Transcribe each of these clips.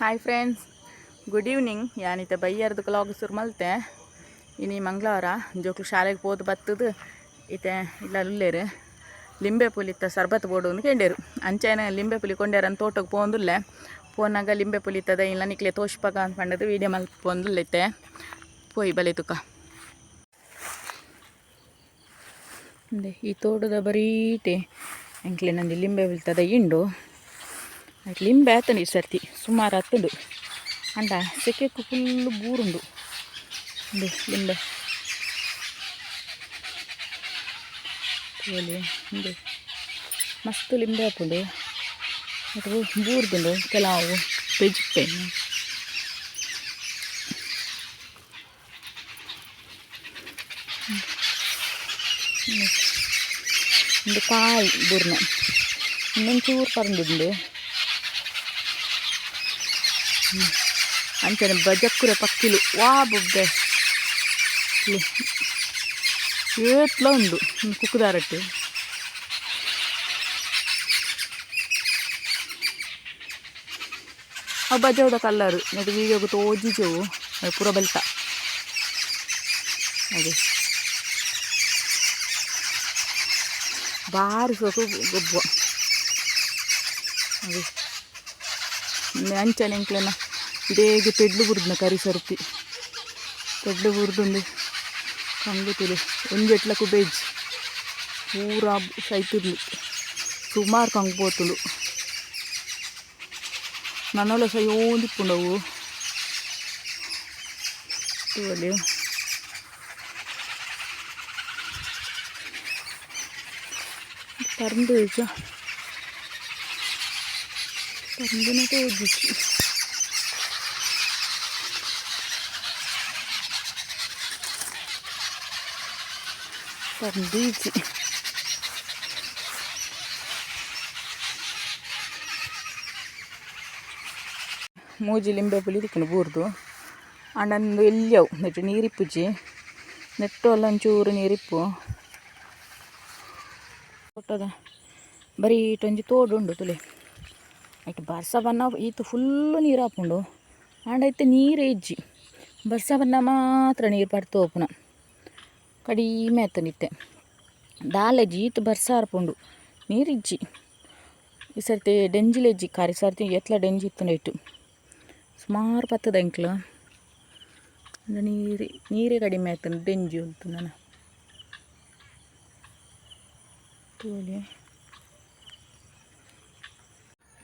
Hi friends, good evening. ಯಾನಿತ್ತೆ ಬೈಯರ್ದು ಕ್ಲಾಗ್ ಸುರು ಮಲ್ತೆ ಇನ್ನು ಮಂಗಳವಾರ ಜೋಕ್ಲು ಶಾಲೆಗೆ ಹೋದ್ ಬತ್ತದು ಇತ್ತೆ ಇಲ್ಲ ಉಳ್ಳೇರು ಲಿಂಬೆ ಪುಲಿ ಇತ್ತ ಸರ್ಬತ್ ಬೋಡು ಒಂದು ಕೆಂಡೇರು ಅಂಚೆನ ಲಿಂಬೆ ಪುಲಿ ಕೊಂಡೇರನ್ನು ತೋಟಕ್ಕೆ ಪೋಂದುಲ್ಲೆ ಪೋನಾಗ ಲಿಂಬೆ ಪುಲಿ ಇತ್ತದ ಇಲ್ಲ ನಿಕ್ಲೆ ತೋಷ್ಪಗ ಅಂತ ಪಂಡದು ವೀಡಿಯೋ ಮಲ್ಪು ಪೋಂದುಲ್ಲೈತೆ ಪೋಯಿ ಬಲೆ ತುಕ ಈ ತೋಟದ ಬರೀಟೆ ಎಂಕ್ಲೆ ನಂದು ಲಿಂಬೆ ಬೀಳ್ತದ ಇಂಡು ಲಿಂಬೆ ಆತಂಡು ಈ ಸರ್ತಿ ಸುಮಾರು ಹತ್ತುಂಡು ಅಂಡ ಸೆಕೆಕ್ಕು ಫುಲ್ಲು ಬೂರುಂಡು ಲಿಂಬೆ ಹಿಂದೆ ಮಸ್ತ್ ಲಿಂಬೆ ಹಾಕೊಂಡು ಅದು ಬೂರ್ದುಂಡು ಕೆಲವು ಪೆಜ್ಪೆ ಒಂದು ಕಾಯಿ ಬೂರ್ನ ಇನ್ನೊಂಚೂರು ಪರಂದುಂಡು ಅಂಚನೆ ಬಜಕ್ಕುರೆ ಪಕ್ಕಿಲು ವಾ ಬೊಬ್ಬೆ ಏತ್ಲ ಉಂಡು ಕುಕ್ಕುದಾರಟ್ಟು ಅವು ಬಜವದ ಕಲ್ಲರು ನೆಟ್ಟು ವೀಡಿಯೋಗೆ ತೋಜಿಜೆವು ಪೂರ ಬಲ್ತ ಅದೇ ಭಾರಿ ಸೊಸು ಗೊಬ್ಬ ಅದೇ ಅಂಚನೆ ಎಂಕ್ಲೆನ ಇದೇಗೆ ಪೆಡ್ಲು ಬುರ್ದನ ಕರಿ ಸರ್ತಿ ಪೆಡ್ಲು ಬುರ್ದುಂಡು ಕಂಗುತಿಲಿ ಒಂಜೆಟ್ಲಕು ಬೇಜ್ ಪೂರ ಸೈತಿರ್ಲಿ ಸುಮಾರು ಕಂಗು ಪೋತುಳು ನನ್ನೊಲ ಸೈ ಓದಿಪ್ಪುಂಡವು ತೋಲಿ ಪರಂದು ಪರಂದಿನ ತೋಜಿಚ್ಚು ಪರಂದೀಚಿ ಮೂಜಿ ಲಿಂಬೆ ಪುಲಿ ತಿಕ್ಕನು ಬೂರ್ದು ಅಂಡಂದು ಎಲ್ಲಿಯವು ನೆಟ್ಟು ನೀರಿಪ್ಪುಜಿ ನೆಟ್ಟು ಅಲ್ಲ ಒಂಚೂರು ನೀರಿಪ್ಪು ಕೊಟ್ಟದ ಬರೀ ಇಟ್ಟೊಂಜಿ ತೋಡು ಉಂಡು ತುಲೆ ಆಯ್ತು ಬರ್ಸ ಬನ್ನ ಈತು ಫುಲ್ಲು ನೀರು ಹಾಕೊಂಡು ಆಂಡೈತೆ ನೀರು ಇಜ್ಜಿ ಬರ್ಸ ಬನ್ನ ಮಾತ್ರ ನೀರು ಪಡ್ತು ಓಪುನ ಕಡಿಮೆ ಆತನಿತ್ತೆ ದಾಲೆಜ್ಜಿ ಈತು ಬರ್ಸ ಹರ್ಪುಂಡು ನೀರಿಜ್ಜಿ ಈ ಸರ್ತಿ ಡೆಂಜಿಲೆಜ್ಜಿ ಕಾರಿ ಸರ್ತಿ ಎತ್ಲ ಡೆಂಜಿ ಇತ್ತು ಇಟ್ಟು ಸುಮಾರು ಪತ್ತದ ಎಂಕ್ಲು ನೀರೇ ಕಡಿಮೆ ಆಯ್ತಾನೆ ಡೆಂಜಿ ಉಂಟು ನಾನು ತೋಲಿ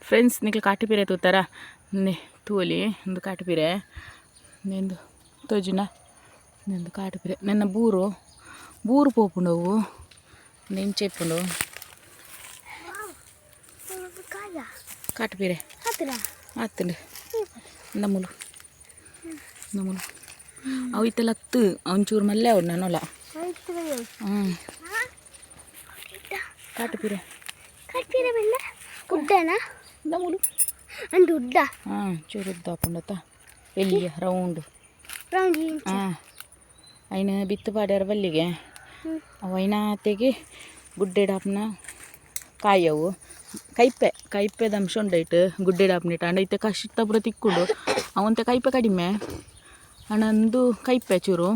ಫ್ರೆಂಡ್ಸ್ ನಿಕ್ಲು ಕಾಟಿಪೀರೆ ತೂತಾರ ತೋಲಿ ಒಂದು ಕಾಟಿಪೀರೆ ನಿಂದು ತೋಜಿನ ನಿಂದು ಕಾಟಿಪೀರೆ ನನ್ನ ಬೂರು ಪೋಪುಂಡವು ನೆಂಚೆಪ್ಪುಂಡು ಕಾಟಿಪೀರೆ ಆತಂಡು ನಮ್ಮಲು ಅವು ಇತ್ತೆಲ್ಲ ಹತ್ತು ಒಂಚೂರು ಮಲ್ಲೆ ಅವ್ರು ನನ್ನೊಲ ಕಾಟಿಪೀರೆ ನಮ್ಮಲು ಉದ್ದ ಚೂರು ಉದ್ದ ಹಾಕೊಂಡತ್ತ ಎಲ್ಲಿಗೆ ರೌಂಡು ಅಯ್ನ ಬಿತ್ತು ಪಾಡ್ಯಾರ ಬಲ್ಲಿಗೆ ಅವು ಐನಾತೆಗೆ ಗುಡ್ಡೆಡಾಪ್ನ ಕಾಯವು ಕೈಪೆ ದಂಶ ಉಂಡೈಟ್ ಗುಡ್ಡೆಡಾಪ್ನಿಟ್ಟು ಅಂಡೈತೆ ಕಷ್ಟ ಪುರ ತಿಕ್ಕೊಂಡು ಅವಂತೆ ಕೈಪೆ ಕಡಿಮೆ ಅಣ್ಣಂದು ಕೈಪೆ ಚೂರು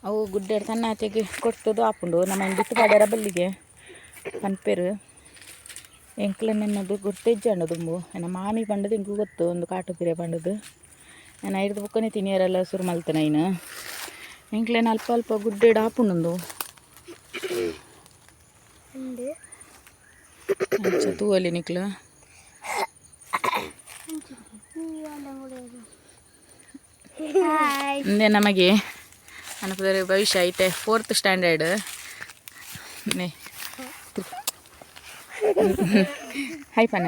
ಅವು ಗುಡ್ಡೆ ತನ್ನಾತೆಗೆ ಕೊಟ್ಟದು ಹಾಕೊಂಡು ನಮ್ಮ ಬಿತ್ತು ಪಾಡ್ಯಾರ ಬಲ್ಲಿಗೆ ಪನ್ಪೇರು ಎಂಕ್ಲ ನೆನ್ನದು ಗುರ್ತೇಜ್ಜೆ ಅಂಡು ತುಂಬು ನನ್ನ ಮಾಮಿ ಪಂಡದು ಇಂಕು ಗೊತ್ತು ಒಂದು ಕಾಟುಪಿರೆ ಪಂಡದು ನಾನು ಐದು ಬುಕ್ಕನೆ ತಿನಿಯರೆಲ್ಲ ಸುರು ಮಲ್ತೇನೆ ಇನ್ನು ಎಂಕ್ಲೇನು ಅಲ್ಪ ಅಲ್ಪ ಗುಡ್ಡೆಡು ಹಾಪುಂಡು ತೂವಲ್ಲಿ ನಿಕ್ಲು ಮುಂದೆ ನಮಗೆ ಅನಪದ ಭವಿಷ್ಯ ಐತೆ 4th ಸ್ಟ್ಯಾಂಡರ್ಡ್ ಹಾಯ್ಪನ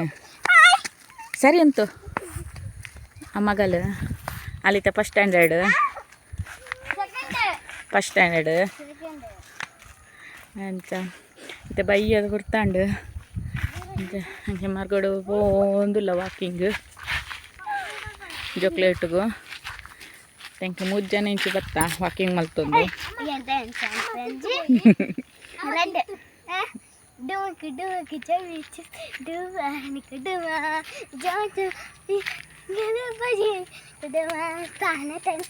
ಸರಿ ಅಂತು ಆ ಮಗಲು ಅಲ್ಲಿತ ಫಸ್ಟ್ ಸ್ಟ್ಯಾಂಡರ್ಡ್ ಅಂತ ಮತ್ತೆ ಬೈಯದು ಗುರ್ತಾಂಡು ಹಂಗೆ ಮರ್ಗಡು ಪೋಂದುಲ್ಲ ವಾಕಿಂಗ್ ಜೋಕ್ಲೇಟ್ಗೂ ತೆಂಕ 3 ಜನ ಇಂಚು ಬತ್ತಾ ವಾಕಿಂಗ್ ಮಲ್ತೊಂದು Duke, Jerry, Dua, John, Tanatan,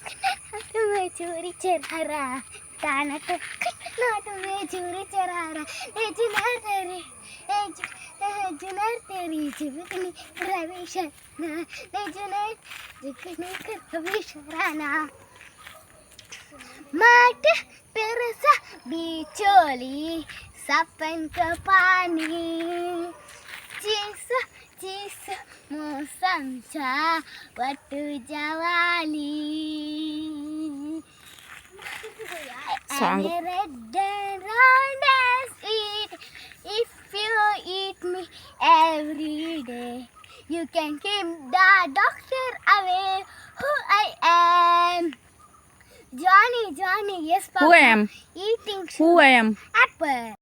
Churi Cherhara, Tanatan, not a Churi Cherhara, Ejinatari, Ejinatari, Jivitani, Ravisha, Ejinat, Jikani, Ravisharana. माट पेरसा बिचोली सपन का पानी चीस चीस मौसम चा वटु Jawali Song. and red and round as it if you eat me every day you can keep the doctor away who I am. Johnny, yes, Papa. Who I am? Eating Who I am? apple.